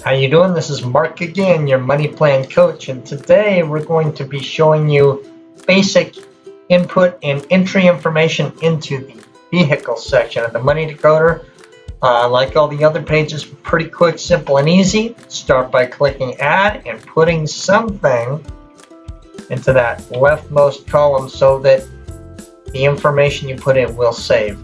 How you doing? This is Mark again, your money plan coach, and today we're going to be showing you basic input and entry information into the vehicle section of the Money Decoder. Like all the other pages, pretty quick, simple, and easy. Start by clicking Add and putting something into that leftmost column so that the information you put in will save.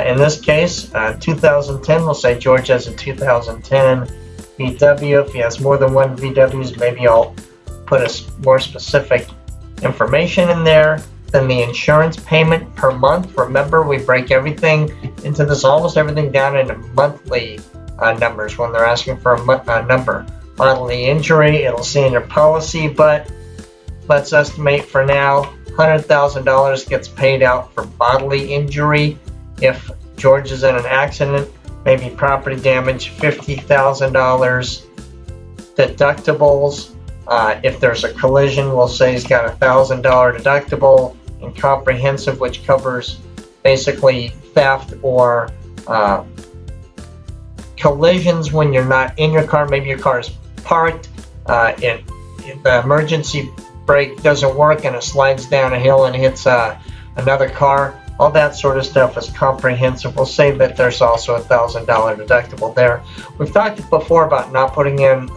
In this case, 2010, we'll say George has a 2010 VW. If he has more than one VWs, maybe I'll put a more specific information in there. Then the insurance payment per month. Remember, we break everything into this, almost everything down into monthly numbers when they're asking for a number. Bodily injury, it'll say in your policy, but let's estimate for now $100,000 gets paid out for bodily injury. If George is in an accident, maybe property damage, $50,000. Deductibles, if there's a collision, we'll say he's got a $1,000 deductible. And comprehensive, which covers basically theft or collisions when you're not in your car. Maybe your car is parked, the emergency brake doesn't work and it slides down a hill and hits another car. All that sort of stuff is comprehensive. We'll say that there's also a $1,000 deductible there. We've talked before about not putting in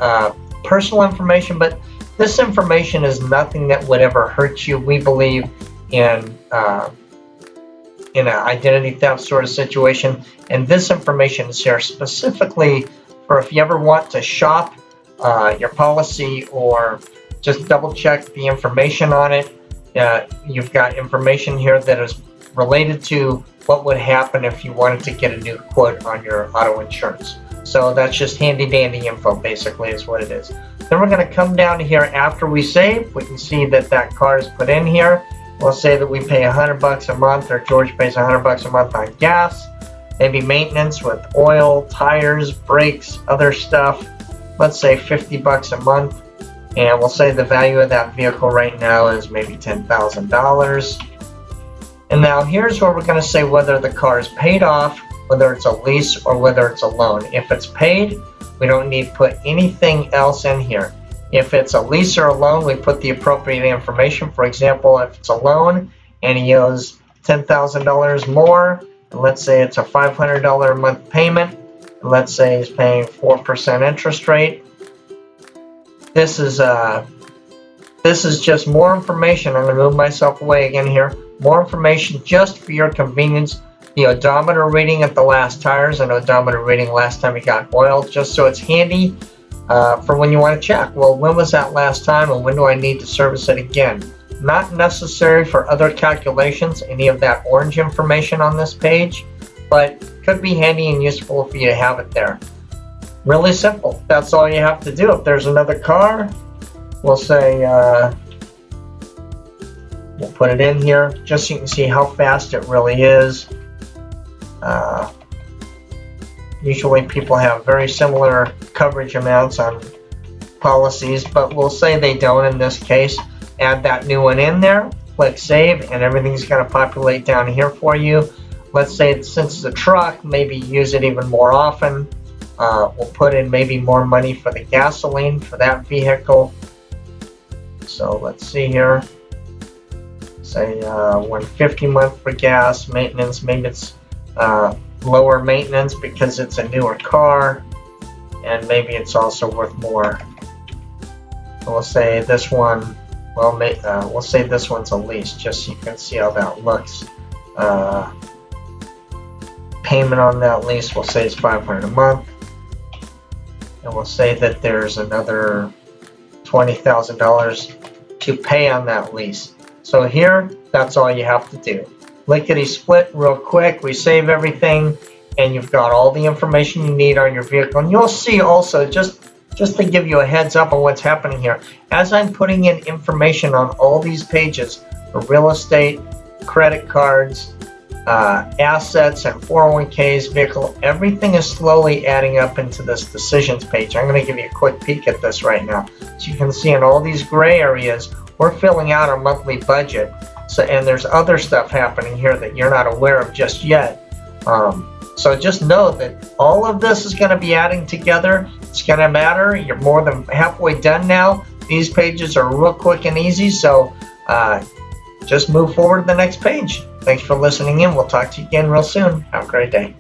personal information, but this information is nothing that would ever hurt you. We believe in an identity theft sort of situation, and this information is here specifically for if you ever want to shop your policy or just double check the information on it. You've got information here that is related to what would happen if you wanted to get a new quote on your auto insurance. So that's just handy dandy info, basically, is what it is. Then we're going to come down here after we save. We can see that that car is put in here. We'll say that we pay $100 a month, or George pays $100 a month on gas, maybe maintenance with oil, tires, brakes, other stuff. Let's say $50 a month, and we'll say the value of that vehicle right now is maybe $10,000. And now here's where we're going to say whether the car is paid off, whether it's a lease, or whether it's a loan. If it's paid, we don't need to put anything else in here. If it's a lease or a loan, we put the appropriate information. For example, if it's a loan and he owes $10,000 more, and let's say it's a $500 a month payment, and let's say he's paying 4% interest rate. This is just more information. I'm going to move myself away again here. More information just for your convenience. The odometer reading at the last tires and odometer reading last time you got oil, just so it's handy for when you want to check. Well, when was that last time and when do I need to service it again? Not necessary for other calculations, any of that orange information on this page, but could be handy and useful for you to have it there. Really simple. That's all you have to do. If there's another car, we'll say, we'll put it in here just so you can see how fast it really is. Usually people have very similar coverage amounts on policies, but we'll say they don't in this case. Add that new one in there, click save, and everything's going to populate down here for you. Let's say since it's a truck, maybe use it even more often. We'll put in maybe more money for the gasoline for that vehicle. So let's see here. Say $150 a month for gas, maintenance, maybe it's lower maintenance because it's a newer car, and maybe it's also worth more. So we'll say this one, we'll say this one's a lease, just so you can see how that looks. Payment on that lease, we'll say it's $500 a month, and we'll say that there's another $20,000 to pay on that lease. So here, that's all you have to do. Lickety split real quick, we save everything, and you've got all the information you need on your vehicle. And you'll see also, just to give you a heads up on what's happening here, as I'm putting in information on all these pages for real estate, credit cards, assets, and 401ks, vehicle, everything is slowly adding up into this decisions page. I'm going to give you a quick peek at this right now. So you can see in all these gray areas, we're filling out our monthly budget. So, and there's other stuff happening here that you're not aware of just yet. So just know that all of this is going to be adding together, it's going to matter. You're more than halfway done now. These pages are real quick and easy, so just move forward to the next page. Thanks for listening in. We'll talk to you again real soon. Have a great day.